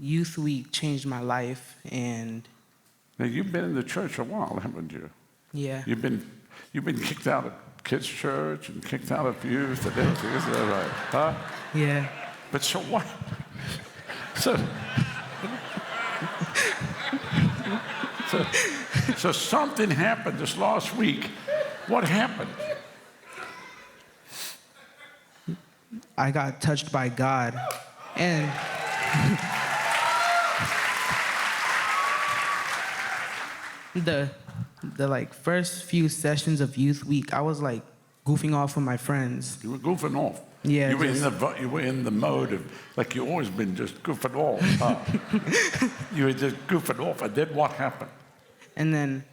Youth Week changed my life, and Now, you've been in the church a while, haven't you? yeah. You've been kicked out of kids' church and kicked out of youth and everything, isn't that right? Huh? Yeah. But so what? So, so something happened this last week. What happened? I got touched by God, and the like first few sessions of Youth Week, I was like goofing off with my friends. You were goofing off. Yeah, You were in the mode of, like you've always been, just goofing off. Huh? You were just goofing off. And then what happened? And then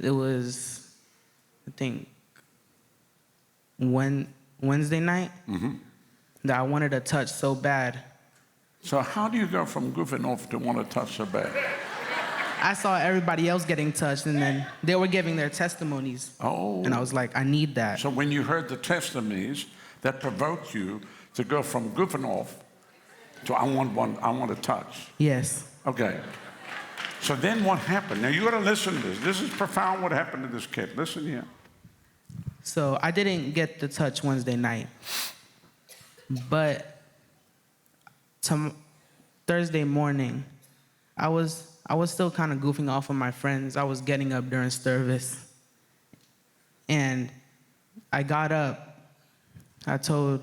it was, I think, Wednesday night that I wanted a touch so bad. So how do you go from goofing off to want to touch so bad? I saw everybody else getting touched, and then they were giving their testimonies. Oh. And I was like, I need that. So when you heard the testimonies, that provoked you to go from goofing off to I want to touch. Yes. Okay. So then what happened? Now you got to listen to this. This is profound what happened to this kid. Listen here. So I didn't get the touch Wednesday night, but Thursday morning, I was still kind of goofing off with my friends. I was getting up during service, and I got up. I told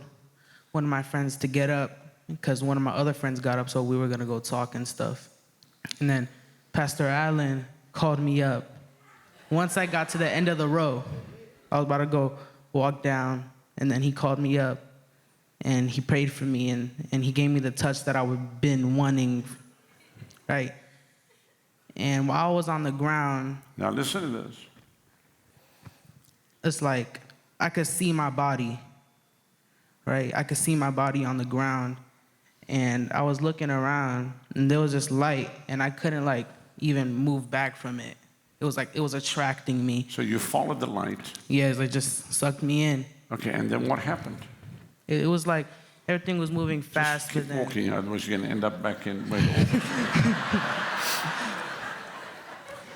one of my friends to get up because one of my other friends got up, so we were gonna go talk and stuff. And then Pastor Allen called me up. Once I got to the end of the row, I was about to go walk down, and then he called me up, and he prayed for me, and he gave me the touch that I've been wanting, right? And while I was on the ground, Now listen to this. it's like I could see my body, right? I could see my body on the ground, and I was looking around, and there was this light, and I couldn't like even move back from it. It was like it was attracting me. So you followed the light. Yeah, it just sucked me in. Okay, and then what happened? It was like everything was moving fast. Just keep walking, otherwise you're going to end up back in. Wait,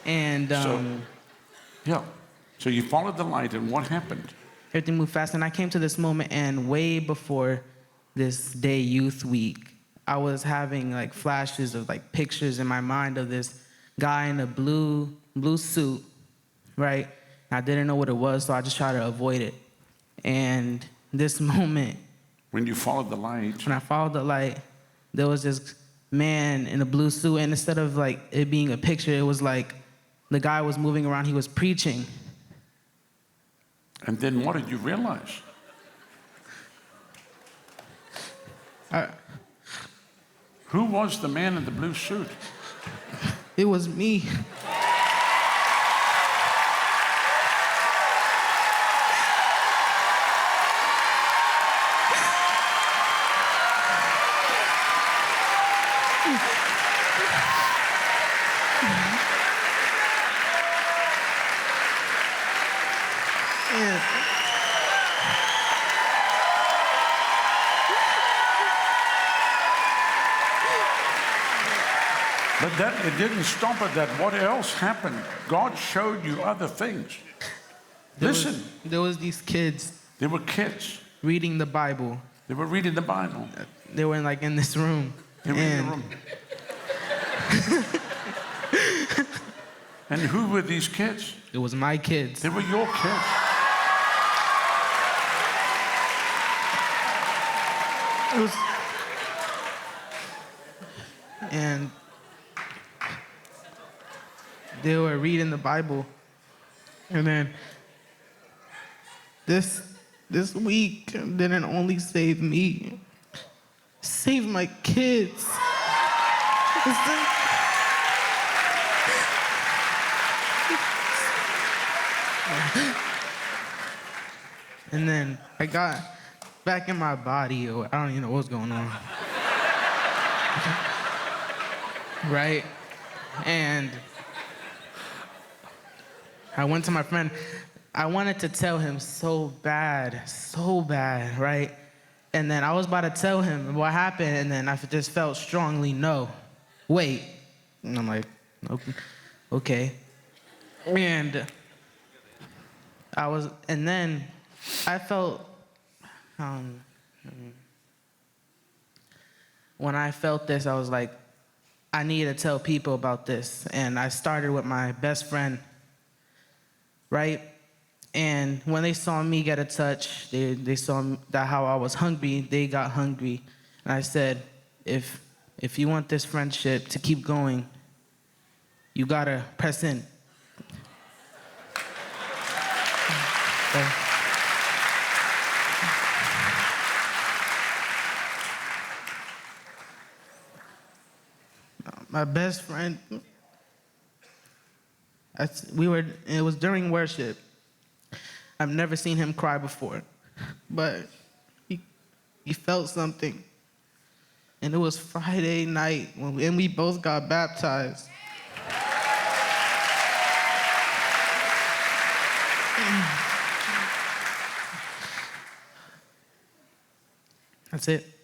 And so you followed the light, and what happened? everything moved fast, and I came to this moment, and way before this day, Youth Week, I was having like flashes of like pictures in my mind of this guy in a blue suit, right? I didn't know what it was, so I just tried to avoid it. And this moment, When you followed the light, when I followed the light, there was this man in a blue suit, and instead of like it being a picture, it was like the guy was moving around, he was preaching. and then what did you realize? Who was the man in the blue suit? It was me. But that it didn't stop at that. What else happened? God showed you other things. Listen, There was these kids there were kids. reading the Bible. They were reading the Bible. They were like in this room. They were in the room. And who were these kids? It was my kids. They were your kids. And they were reading the Bible. And then this week didn't only save me, save my kids. And then I got back in my body, or I don't even know what's going on. Right? And I went to my friend. I wanted to tell him so bad, right? And then I was about to tell him what happened, and then I just felt strongly, no, wait. And I'm like, okay. And then I felt, when I felt this, I was like, I need to tell people about this. And I started with my best friend, right? And when they saw me get a touch, they saw that how I was hungry, they got hungry. And I said, if you want this friendship to keep going, you gotta press in. Okay. My best friend, it was during worship. I've never seen him cry before, but he felt something. And it was Friday night, and we both got baptized. That's it.